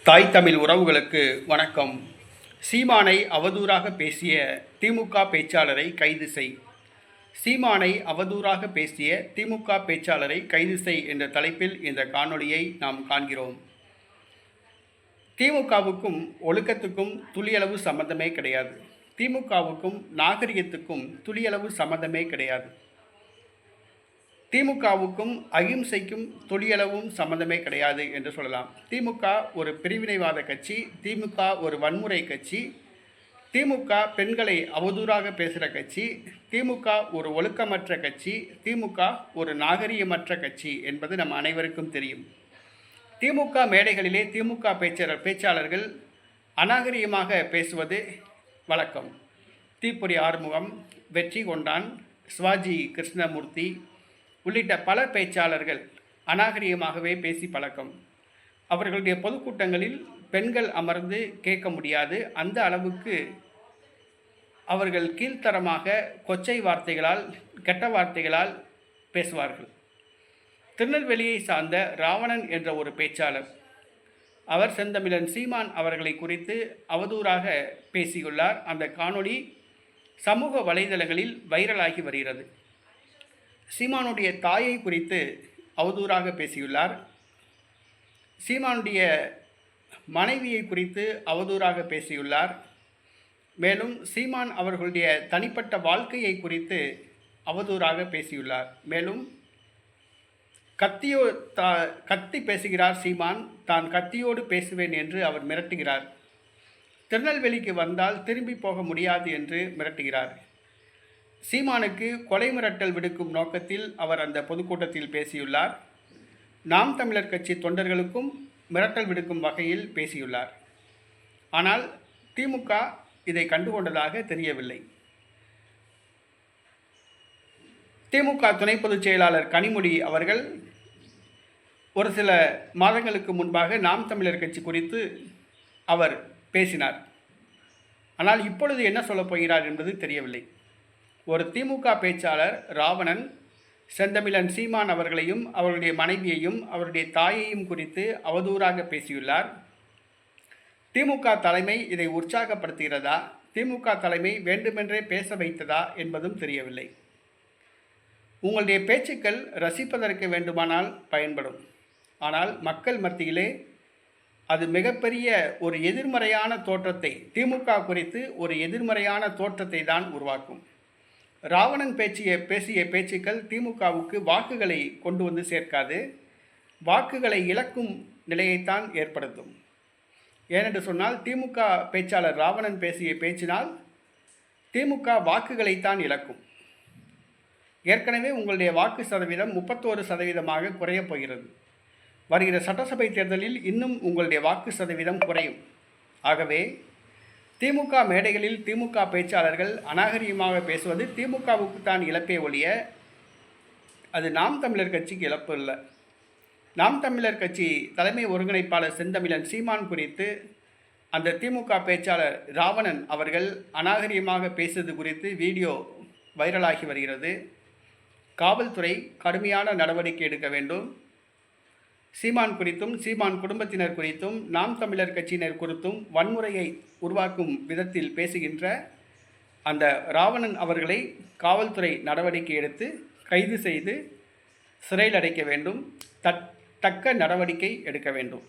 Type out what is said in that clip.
தாய் தமிழ் உறவுகளுக்கு வணக்கம். சீமானை அவதூறாக பேசிய திமுக பேச்சாளரை கைது செய். சீமானை அவதூறாக பேசிய திமுக பேச்சாளரை கைது செய் என்ற தலைப்பில் இந்த காணொளியை நாம் காண்கிறோம். திமுகவுக்கும் ஒழுக்கத்துக்கும் துளியளவு சம்பந்தமே கிடையாது. திமுகவுக்கும் நாகரிகத்துக்கும் துளியளவு சம்பந்தமே கிடையாது. திமுகவுக்கும் அகிம்சைக்கும் துளியளவும் சம்பந்தமே கிடையாது என்று சொல்லலாம். திமுக ஒரு பிரிவினைவாத கட்சி, திமுக ஒரு வன்முறை கட்சி, திமுக பெண்களை அவதூறாக பேசுகிற கட்சி, திமுக ஒரு ஒழுக்கமற்ற கட்சி, திமுக ஒரு நாகரிகமற்ற கட்சி என்பது நம் அனைவருக்கும் தெரியும். திமுக மேடைகளிலே திமுக பேச்சாளர்கள் அநாகரிகமாக பேசுவது வழக்கம். தீப்பொறி ஆறுமுகம், வெற்றி கொண்டான், சிவாஜி கிருஷ்ணமூர்த்தி உள்ளிட்ட பல பேச்சாளர்கள் அநாகரிகமாகவே பேசி பழக்கம். அவர்களுடைய பொதுக்கூட்டங்களில் பெண்கள் அமர்ந்து கேட்க முடியாது. அந்த அளவுக்கு அவர்கள் கீழ்த்தரமாக கொச்சை வார்த்தைகளால், கெட்ட வார்த்தைகளால் பேசுவார்கள். திருநெல்வேலியை சார்ந்த ராவணன் என்ற ஒரு பேச்சாளர், அவர் செந்தமிழன் சீமான் அவர்களை குறித்து அவதூறாக பேசியுள்ளார். அந்த காணொளி சமூக வலைதளங்களில் வைரலாகி வருகிறது. சீமானுடைய தாயை குறித்து அவதூறாக பேசியுள்ளார். சீமானுடைய மனைவியை குறித்து அவதூறாக பேசியுள்ளார். மேலும் சீமான் அவர்களுடைய தனிப்பட்ட வாழ்க்கையை குறித்து அவதூறாக பேசியுள்ளார். மேலும் கத்தி பேசுகிறார் சீமான். தான் கத்தியோடு பேசுவேன் என்று அவர் மிரட்டுகிறார். திருநெல்வேலிக்கு வந்தால் திரும்பி போக முடியாது என்று மிரட்டுகிறார். சீமானுக்கு கொலை மிரட்டல் விடுக்கும் நோக்கத்தில் அவர் அந்த பொதுக்கூட்டத்தில் பேசியுள்ளார். நாம் தமிழர் கட்சி தொண்டர்களுக்கும் மிரட்டல் விடுக்கும் வகையில் பேசியுள்ளார். ஆனால் திமுக இதை கண்டுகொண்டதாக தெரியவில்லை. திமுக துணை பொதுச் செயலாளர் கனிமொழி அவர்கள் ஒரு சில மாதங்களுக்கு முன்பாக நாம் தமிழர் கட்சி குறித்து அவர் பேசினார். ஆனால் இப்பொழுது என்ன சொல்லப் போகிறார் என்பது தெரியவில்லை. ஒரு திமுக பேச்சாளர் ராவணன் செந்தமிழன் சீமான் அவர்களையும் அவருடைய மனைவியையும் அவருடைய தாயையும் குறித்து அவதூறாக பேசியுள்ளார். திமுக தலைமை இதை உற்சாகப்படுத்துகிறதா, திமுக தலைமை வேண்டுமென்றே பேச வைத்ததா என்பதும் தெரியவில்லை. உங்களுடைய பேச்சுக்கள் ரசிப்பதற்கு வேண்டுமானால் பயன்படும். ஆனால் மக்கள் மத்தியிலே அது மிகப்பெரிய ஒரு எதிர்மறையான தோற்றத்தை, திமுக குறித்து ஒரு எதிர்மறையான தோற்றத்தை தான் உருவாக்கும். ராவணன் பேசிய பேச்சுக்கள் திமுகவுக்கு வாக்குகளை கொண்டு வந்து சேர்க்காது, வாக்குகளை இழக்கும் நிலையைத்தான் ஏற்படுத்தும். ஏனென்று சொன்னால் திமுக பேச்சாளர் ராவணன் பேசிய பேச்சினால் திமுக வாக்குகளைத்தான் இழக்கும். ஏற்கனவே உங்களுடைய வாக்கு சதவீதம் 31% குறையப் போகிறது. வருகிற சட்டசபை தேர்தலில் இன்னும் உங்களுடைய வாக்கு சதவீதம் குறையும். ஆகவே திமுக மேடைகளில் திமுக பேச்சாளர்கள் அநாகரிகமாக பேசுவது திமுகவுக்கு தான் இழப்பே ஒழிய அது நாம் தமிழர் கட்சிக்கு இழப்பு இல்லை. நாம் தமிழர் கட்சி தலைமை ஒருங்கிணைப்பாளர் செந்தமிழன் சீமான் குறித்து அந்த திமுக பேச்சாளர் ராவணன் அவர்கள் அநாகரிகமாக பேசுவது குறித்து வீடியோ வைரலாகி வருகிறது. காவல்துறை கடுமையான நடவடிக்கை எடுக்க வேண்டும். சீமான் குறித்தும் சீமான் குடும்பத்தினர் குறித்தும் நாம் தமிழர் கட்சியினர் குறித்தும் வன்முறையை உருவாக்கும் விதத்தில் பேசுகின்ற அந்த ராவணன் அவர்களை காவல்துறை நடவடிக்கை எடுத்து கைது செய்து சிறையில் அடைக்க வேண்டும். தக்க நடவடிக்கை எடுக்க வேண்டும்.